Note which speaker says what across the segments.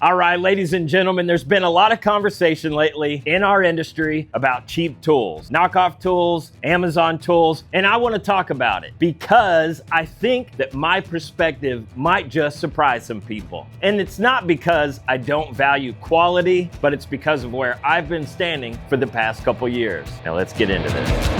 Speaker 1: All right, ladies and gentlemen, there's been a lot of conversation lately in our industry about cheap tools, knockoff tools, Amazon tools, and I want to talk about it because I think that my perspective might just surprise some people. And it's not because I don't value quality, but it's because of where I've been standing for the past couple years. Now let's get into this.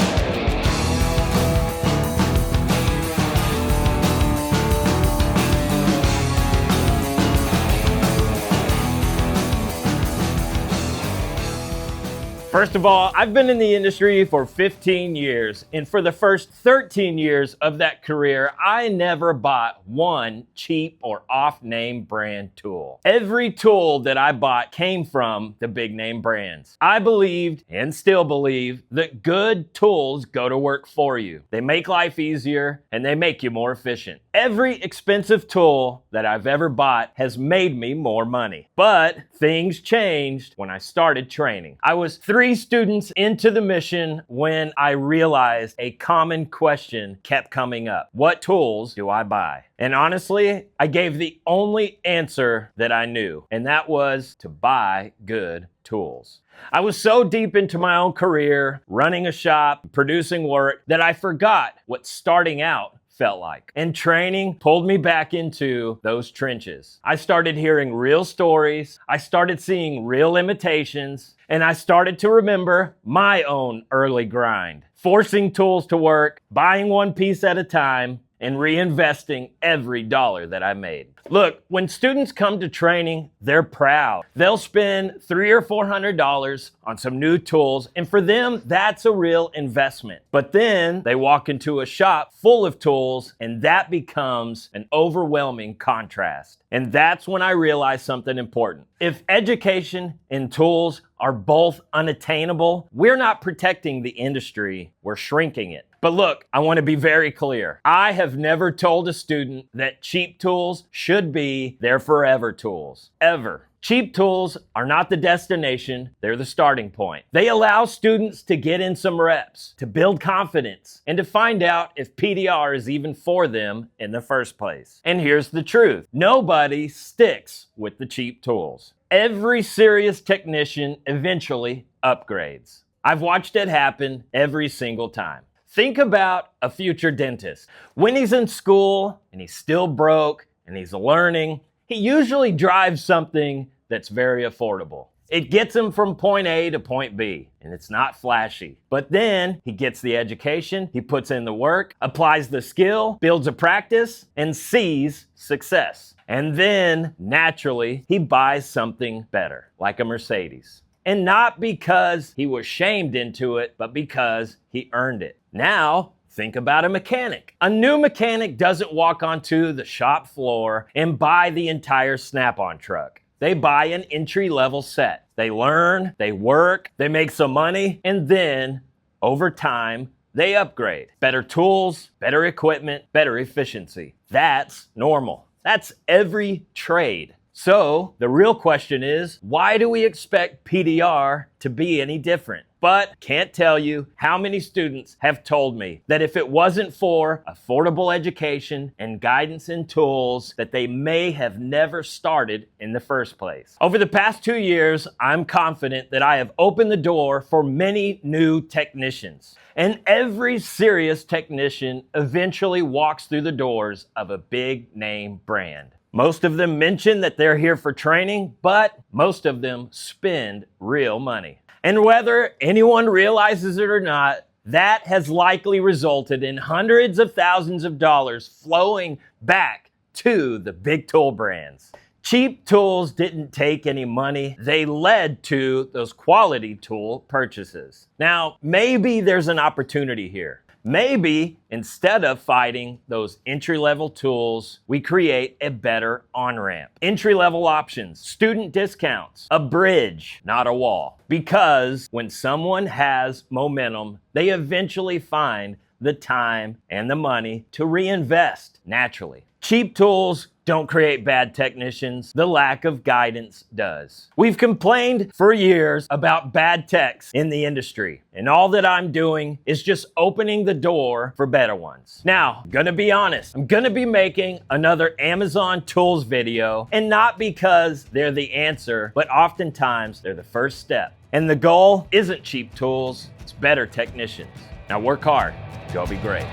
Speaker 1: First of all, I've been in the industry for 15 years, and for the first 13 years of that career, I never bought one cheap or off-name brand tool. Every tool that I bought came from the big name brands. I believed, and still believe, that good tools go to work for you. They make life easier, and they make you more efficient. Every expensive tool that I've ever bought has made me more money. But things changed when I started training. I was 3 students into the mission when I realized a common question kept coming up. What tools do I buy? And honestly, I gave the only answer that I knew, and that was to buy good tools. I was so deep into my own career, running a shop, producing work, that I forgot what starting out felt like. And training pulled me back into those trenches. I started hearing real stories, I started seeing real limitations, and I started to remember my own early grind. Forcing tools to work, buying one piece at a time, and reinvesting every dollar that I made. Look, when students come to training, they're proud. They'll spend $300 or $400 on some new tools, and for them, that's a real investment. But then they walk into a shop full of tools, and that becomes an overwhelming contrast. And that's when I realized something important. If education and tools are both unattainable, we're not protecting the industry, we're shrinking it. But look, I want to be very clear. I have never told a student that cheap tools should be their forever tools, ever. Cheap tools are not the destination, they're the starting point. They allow students to get in some reps, to build confidence, and to find out if PDR is even for them in the first place. And here's the truth. Nobody sticks with the cheap tools. Every serious technician eventually upgrades. I've watched it happen every single time. Think about a future dentist. When he's in school and he's still broke and he's learning, he usually drives something that's very affordable. It gets him from point A to point B, and it's not flashy. But then he gets the education, he puts in the work, applies the skill, builds a practice, and sees success. And then, naturally, he buys something better, like a Mercedes. And not because he was shamed into it, but because he earned it. Now, think about a mechanic. A new mechanic doesn't walk onto the shop floor and buy the entire Snap-on truck. They buy an entry-level set. They learn, they work, they make some money, and then, over time, they upgrade. Better tools, better equipment, better efficiency. That's normal. That's every trade. So, the real question is, why do we expect PDR to be any different? But can't tell you how many students have told me that if it wasn't for affordable education and guidance and tools, that they may have never started in the first place. Over the past 2 years, I'm confident that I have opened the door for many new technicians. And every serious technician eventually walks through the doors of a big name brand. Most of them mention that they're here for training, but most of them spend real money. And whether anyone realizes it or not, that has likely resulted in hundreds of thousands of dollars flowing back to the big tool brands. Cheap tools didn't take any money. They led to those quality tool purchases. Now, maybe there's an opportunity here. Maybe instead of fighting those entry-level tools, we create a better on-ramp. Entry-level options, student discounts, a bridge, not a wall. Because when someone has momentum, they eventually find the time and the money to reinvest naturally. Cheap tools don't create bad technicians. The lack of guidance does. We've complained for years about bad techs in the industry, and all that I'm doing is just opening the door for better ones. Now, I'm gonna be honest, I'm gonna be making another Amazon tools video, and not because they're the answer, but oftentimes they're the first step. And the goal isn't cheap tools, it's better technicians. Now work hard, go be great.